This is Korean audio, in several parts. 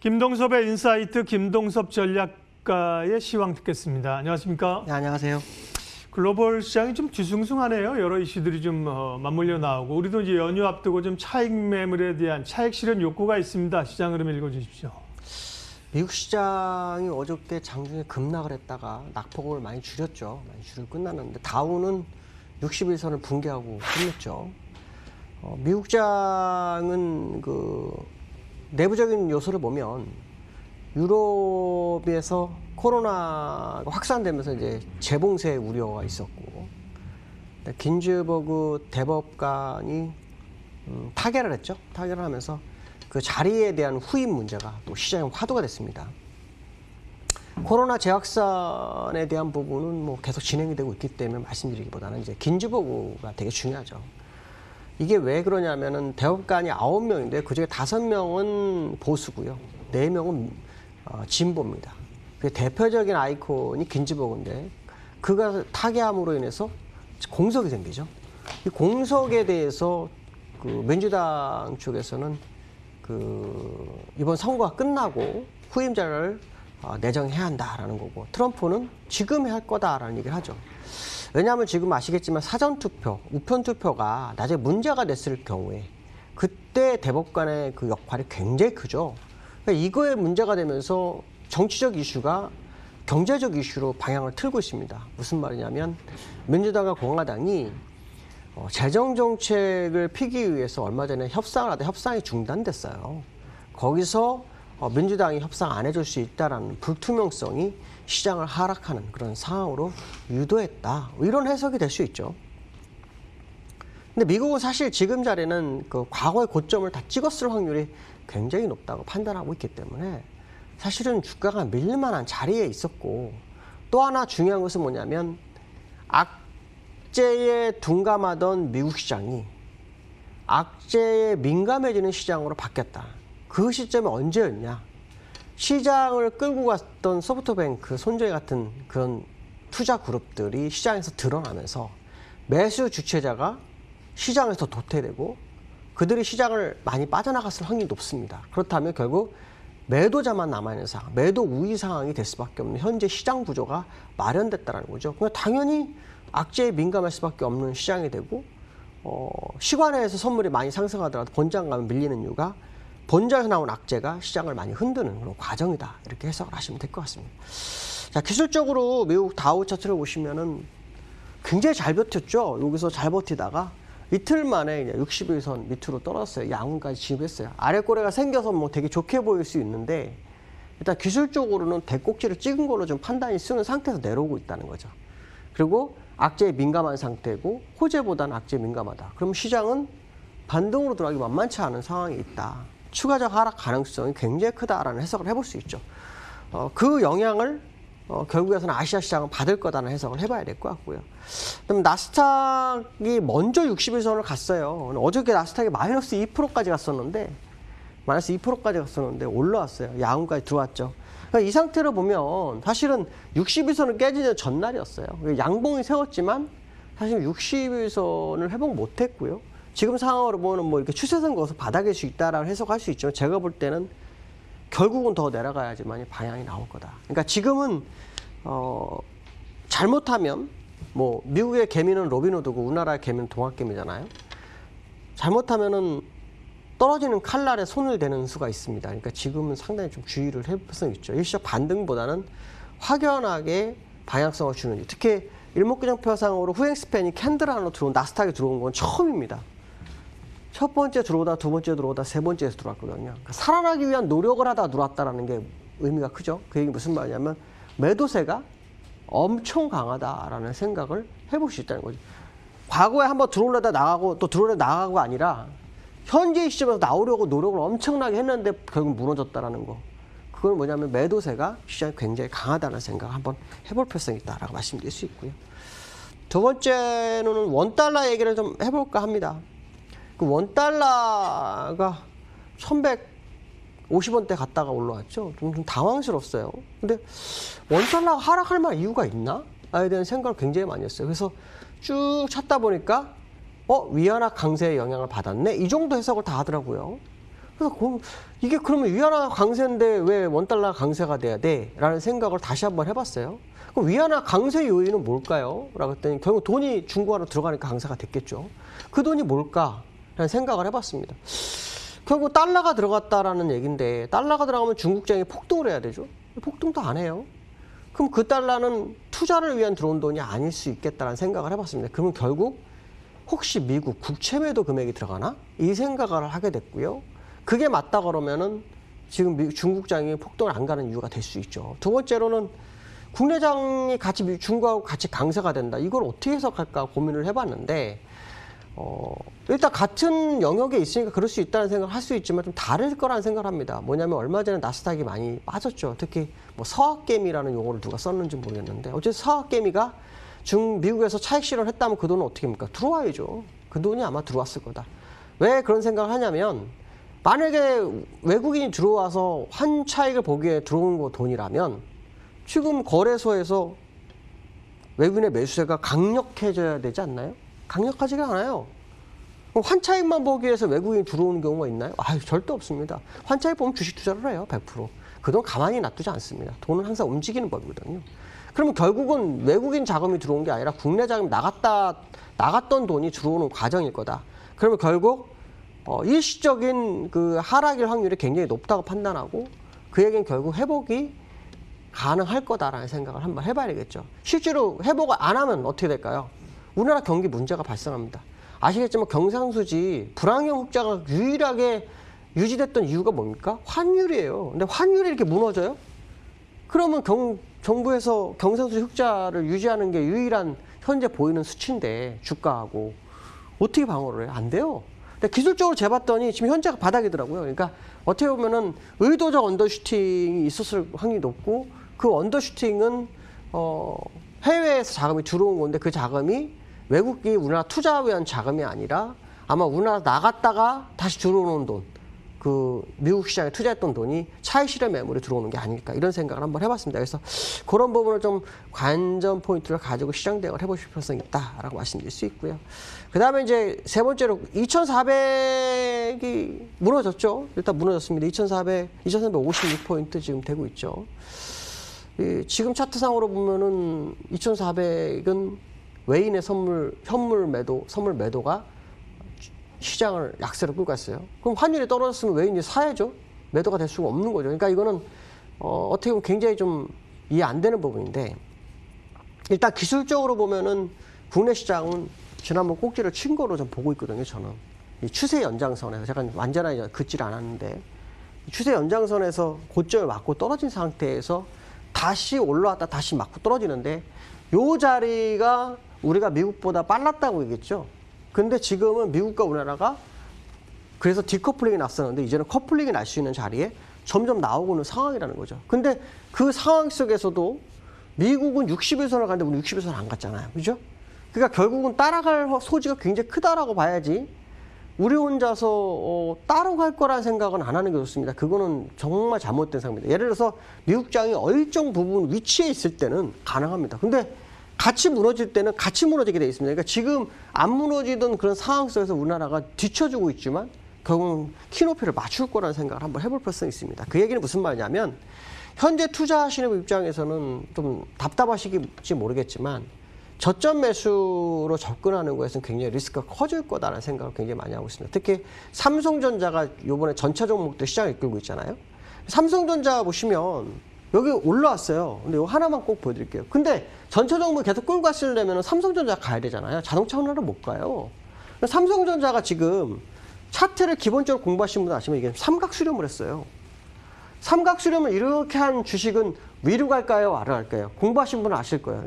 김동섭의 인사이트 김동섭 전략가의 시황 듣겠습니다. 안녕하십니까? 네, 안녕하세요. 글로벌 시장이 좀 뒤숭숭하네요. 여러 이슈들이 좀 맞물려 나오고 우리도 이제 연휴 앞두고 좀 차익 매물에 대한 차익 실현 욕구가 있습니다. 시장 흐름 읽어주십시오. 미국 시장이 어저께 장중에 급락을 했다가 낙폭을 많이 줄였죠. 많이 줄여 끝났는데 다우는 60일선을 붕괴하고 끝냈죠. 미국 장은 그 내부적인 요소를 보면 유럽에서 코로나가 확산되면서 이제 재봉쇄 우려가 있었고 긴즈버그 대법관이 타결을 했죠. 타결을 하면서 그 자리에 대한 후임 문제가 또 시장에 화두가 됐습니다. 코로나 재확산에 대한 부분은 뭐 계속 진행이 되고 있기 때문에 말씀드리기보다는 이제 긴즈버그가 되게 중요하죠. 이게 왜 그러냐면은 대법관이 9명인데 그중에 5명은 보수고요. 4명은 진보입니다. 그 대표적인 아이콘이 긴즈버그인데 그가 타계함으로 인해서 공석이 생기죠. 이 공석에 대해서 그 민주당 쪽에서는 그 이번 선거가 끝나고 후임자를 내정해야 한다라는 거고 트럼프는 지금 할 거다라는 얘기를 하죠. 왜냐하면 지금 아시겠지만 사전투표, 우편투표가 나중에 문제가 됐을 경우에 그때 대법관의 그 역할이 굉장히 크죠. 그러니까 이거에 문제가 되면서 정치적 이슈가 경제적 이슈로 방향을 틀고 있습니다. 무슨 말이냐면 민주당과 공화당이 재정 정책을 피기 위해서 얼마 전에 협상을 하다 협상이 중단됐어요. 거기서 민주당이 협상 안 해줄 수 있다라는 불투명성이 시장을 하락하는 그런 상황으로 유도했다. 이런 해석이 될 수 있죠. 근데 미국은 사실 지금 자리는 그 과거의 고점을 다 찍었을 확률이 굉장히 높다고 판단하고 있기 때문에 사실은 주가가 밀릴 만한 자리에 있었고 또 하나 중요한 것은 뭐냐면 악재에 둔감하던 미국 시장이 악재에 민감해지는 시장으로 바뀌었다. 그 시점이 언제였냐? 시장을 끌고 갔던 소프트뱅크, 손정희 같은 그런 투자 그룹들이 시장에서 드러나면서 매수 주체자가 시장에서 도태되고 그들이 시장을 많이 빠져나갔을 확률이 높습니다. 그렇다면 결국 매도자만 남아있는 상황, 매도 우위 상황이 될 수밖에 없는 현재 시장 구조가 마련됐다는 거죠. 그러니까 당연히 악재에 민감할 수밖에 없는 시장이 되고 시간에서 선물이 많이 상승하더라도 본장 가면 밀리는 이유가 본장에서 나온 악재가 시장을 많이 흔드는 그런 과정이다. 이렇게 해석을 하시면 될 것 같습니다. 자, 기술적으로 미국 다우 차트를 보시면은 굉장히 잘 버텼죠. 여기서 잘 버티다가 이틀 만에 60일선 밑으로 떨어졌어요. 양운까지 진입했어요. 아래 꼬리가 생겨서 뭐 되게 좋게 보일 수 있는데 일단 기술적으로는 대꼭지를 찍은 걸로 좀 판단이 쓰는 상태에서 내려오고 있다는 거죠. 그리고 악재에 민감한 상태고 호재보다는 악재에 민감하다. 그럼 시장은 반등으로 들어가기 만만치 않은 상황이 있다. 추가적 하락 가능성이 굉장히 크다라는 해석을 해볼 수 있죠. 그 영향을 결국에서는 아시아 시장은 받을 거다라는 해석을 해봐야 될 것 같고요. 그럼 나스닥이 먼저 60일선을 갔어요. 어저께 나스닥이 마이너스 2%까지 갔었는데 마이너스 2%까지 갔었는데 올라왔어요. 야음까지 들어왔죠. 그러니까 이 상태로 보면 사실은 60일선을 깨지는 전날이었어요. 양봉이 세웠지만 사실 60일선을 회복 못했고요. 지금 상황으로 보면 뭐 이렇게 추세선 거서 바닥일 수 있다라는 해석할 수 있지만 제가 볼 때는 결국은 더 내려가야지만 방향이 나올 거다. 그러니까 지금은 잘못하면 뭐 미국의 개미는 로빈후드고 우리나라의 개미는 동학개미잖아요. 잘못하면은 떨어지는 칼날에 손을 대는 수가 있습니다. 그러니까 지금은 상당히 좀 주의를 해볼 필요성이 있죠. 일시적 반등보다는 확연하게 방향성을 주는 특히 일목균형표상으로 후행 스팬이 캔들 안으로 들어온 나스닥에 들어온 건 처음입니다. 첫 번째 들어오다, 두 번째 들어오다, 세 번째에서 들어왔거든요. 그러니까 살아나기 위한 노력을 하다 들어왔다는 게 의미가 크죠. 그 얘기 무슨 말이냐면 매도세가 엄청 강하다라는 생각을 해볼 수 있다는 거죠. 과거에 한번 들어오려다 나가고 또 들어오려다 나가고가 아니라 현재 시점에서 나오려고 노력을 엄청나게 했는데 결국 무너졌다라는 거. 그건 뭐냐면 매도세가 시장이 굉장히 강하다는 생각을 한번 해볼 필요성이 있다라고 말씀드릴 수 있고요. 두 번째는 원달러 얘기를 좀 해볼까 합니다. 그 원달러가 1150원대 갔다가 올라왔죠. 좀 당황스럽어요. 근데 원달러가 하락할 만한 이유가 있나? 에 대한 생각을 굉장히 많이 했어요. 그래서 쭉 찾다 보니까 위안화 강세의 영향을 받았네? 이 정도 해석을 다 하더라고요. 그래서 이게 그러면 위안화 강세인데 왜 원달러 강세가 돼야 돼? 라는 생각을 다시 한번 해봤어요. 그럼 위안화 강세 요인은 뭘까요? 라고 했더니 결국 돈이 중국화로 들어가니까 강세가 됐겠죠. 그 돈이 뭘까? 라는 생각을 해봤습니다. 결국 달러가 들어갔다라는 얘기인데 달러가 들어가면 중국장이 폭등을 해야 되죠. 폭등도 안 해요. 그럼 그 달러는 투자를 위한 들어온 돈이 아닐 수 있겠다라는 생각을 해봤습니다. 그러면 결국 혹시 미국 국채 매도 금액이 들어가나? 이 생각을 하게 됐고요. 그게 맞다 그러면은 지금 중국장이 폭등을 안 가는 이유가 될 수 있죠. 두 번째로는 국내장이 같이 중국하고 같이 강세가 된다. 이걸 어떻게 해석할까 고민을 해봤는데 일단 같은 영역에 있으니까 그럴 수 있다는 생각을 할 수 있지만 좀 다를 거라는 생각을 합니다. 뭐냐면 얼마 전에 나스닥이 많이 빠졌죠. 특히 뭐 서학개미라는 용어를 누가 썼는지 모르겠는데 어쨌든 서학개미가 미국에서 차익 실현했다면 그 돈은 어떻게 합니까? 들어와야죠. 그 돈이 아마 들어왔을 거다. 왜 그런 생각을 하냐면 만약에 외국인이 들어와서 환 차익을 보기 위해 들어온 거 돈이라면 지금 거래소에서 외국인의 매수세가 강력해져야 되지 않나요? 강력하지가 않아요. 환차익만 보기 위해서 외국인이 들어오는 경우가 있나요? 절대 없습니다. 환차익 보면 주식 투자를 해요. 100%. 그 돈 가만히 놔두지 않습니다. 돈은 항상 움직이는 법이거든요. 그러면 결국은 외국인 자금이 들어온 게 아니라 국내 자금이 나갔던 돈이 들어오는 과정일 거다. 그러면 결국 일시적인 그 하락일 확률이 굉장히 높다고 판단하고 그 얘기는 결국 회복이 가능할 거다라는 생각을 한번 해봐야 되겠죠. 실제로 회복을 안 하면 어떻게 될까요? 우리나라 경기 문제가 발생합니다. 아시겠지만 경상수지 불황형 흑자가 유일하게 유지됐던 이유가 뭡니까? 환율이에요. 근데 환율이 이렇게 무너져요? 그러면 정부에서 경상수지 흑자를 유지하는 게 유일한 현재 보이는 수치인데 주가하고 어떻게 방어를 해요? 안 돼요. 근데 기술적으로 재봤더니 지금 현재가 바닥이더라고요. 그러니까 어떻게 보면은 의도적 언더슈팅이 있었을 확률이 높고 그 언더슈팅은 해외에서 자금이 들어온 건데 그 자금이 외국이 우리나라 투자에 위한 자금이 아니라 아마 우리나라 나갔다가 다시 들어오는 돈, 그 미국 시장에 투자했던 돈이 차익 실현 매물에 들어오는 게 아닐까 이런 생각을 한번 해봤습니다. 그래서 그런 부분을 좀 관전 포인트를 가지고 시장 대응을 해보실 필요성이 있다라고 말씀드릴 수 있고요. 그 다음에 이제 세 번째로 2,400이 무너졌죠. 일단 무너졌습니다. 2,456포인트 지금 되고 있죠. 지금 차트상으로 보면은 2,400은 외인의 선물 매도가 시장을 약세로 끌고 갔어요. 그럼 환율이 떨어졌으면 외인이 사야죠. 매도가 될 수가 없는 거죠. 그러니까 이거는 어떻게 보면 굉장히 좀 이해 안 되는 부분인데 일단 기술적으로 보면은 국내 시장은 지난번 꼭지를 친 거로 좀 보고 있거든요. 저는 이 추세 연장선에서 제가 완전하게 긋질 않았는데 추세 연장선에서 고점을 맞고 떨어진 상태에서 다시 올라왔다 다시 맞고 떨어지는데 요 자리가 우리가 미국보다 빨랐다고 얘기했죠. 근데 지금은 미국과 우리나라가 그래서 디커플링이 났었는데 이제는 커플링이 날 수 있는 자리에 점점 나오고 있는 상황이라는 거죠. 근데 그 상황 속에서도 미국은 60일선을 가는데 우리 60일선 안 갔잖아요. 그죠? 그러니까 결국은 따라갈 소지가 굉장히 크다라고 봐야지 우리 혼자서 따라갈 거라는 생각은 안 하는 게 좋습니다. 그거는 정말 잘못된 생각입니다. 예를 들어서 미국장이 일정 부분 위치에 있을 때는 가능합니다. 근데 같이 무너질 때는 같이 무너지게 돼 있습니다. 그러니까 지금 안 무너지던 그런 상황 속에서 우리나라가 뒤쳐주고 있지만 결국은 키높이를 맞출 거라는 생각을 한번 해볼 필요성이 있습니다. 그 얘기는 무슨 말이냐면 현재 투자하시는 입장에서는 좀 답답하실지 모르겠지만 저점 매수로 접근하는 것에서는 굉장히 리스크가 커질 거다라는 생각을 굉장히 많이 하고 있습니다. 특히 삼성전자가 이번에 전체 종목들 시장을 이끌고 있잖아요. 삼성전자 보시면 여기 올라왔어요. 근데 이거 하나만 꼭 보여드릴게요. 근데 전체 종목 계속 끌고 가시려면 삼성전자 가야 되잖아요. 자동차 하나를 못 가요. 삼성전자가 지금 차트를 기본적으로 공부하신 분 아시면 이게 삼각수렴을 했어요. 삼각수렴을 이렇게 한 주식은 위로 갈까요? 아래로 갈까요? 공부하신 분은 아실 거예요.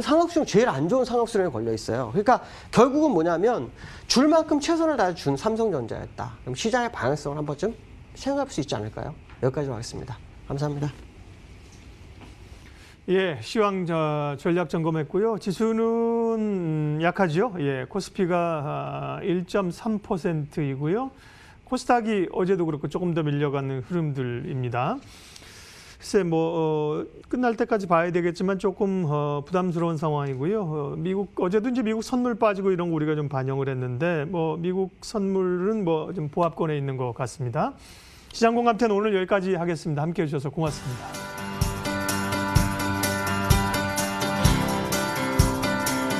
삼각수렴 제일 안 좋은 삼각수렴에 걸려 있어요. 그러니까 결국은 뭐냐면 줄 만큼 최선을 다해 준 삼성전자였다. 그럼 시장의 방향성을 한 번쯤 생각할 수 있지 않을까요? 여기까지로 하겠습니다. 감사합니다. 예, 시황 전략 점검했고요. 지수는 약하죠. 예, 코스피가 1.3%이고요. 코스닥이 어제도 그렇고 조금 더 밀려가는 흐름들입니다. 글쎄 끝날 때까지 봐야 되겠지만 조금 부담스러운 상황이고요. 미국 어제도 이제 미국 선물 빠지고 이런 거 우리가 좀 반영을 했는데 미국 선물은 좀 보합권에 있는 것 같습니다. 시장공감태는 오늘 여기까지 하겠습니다. 함께해 주셔서 고맙습니다.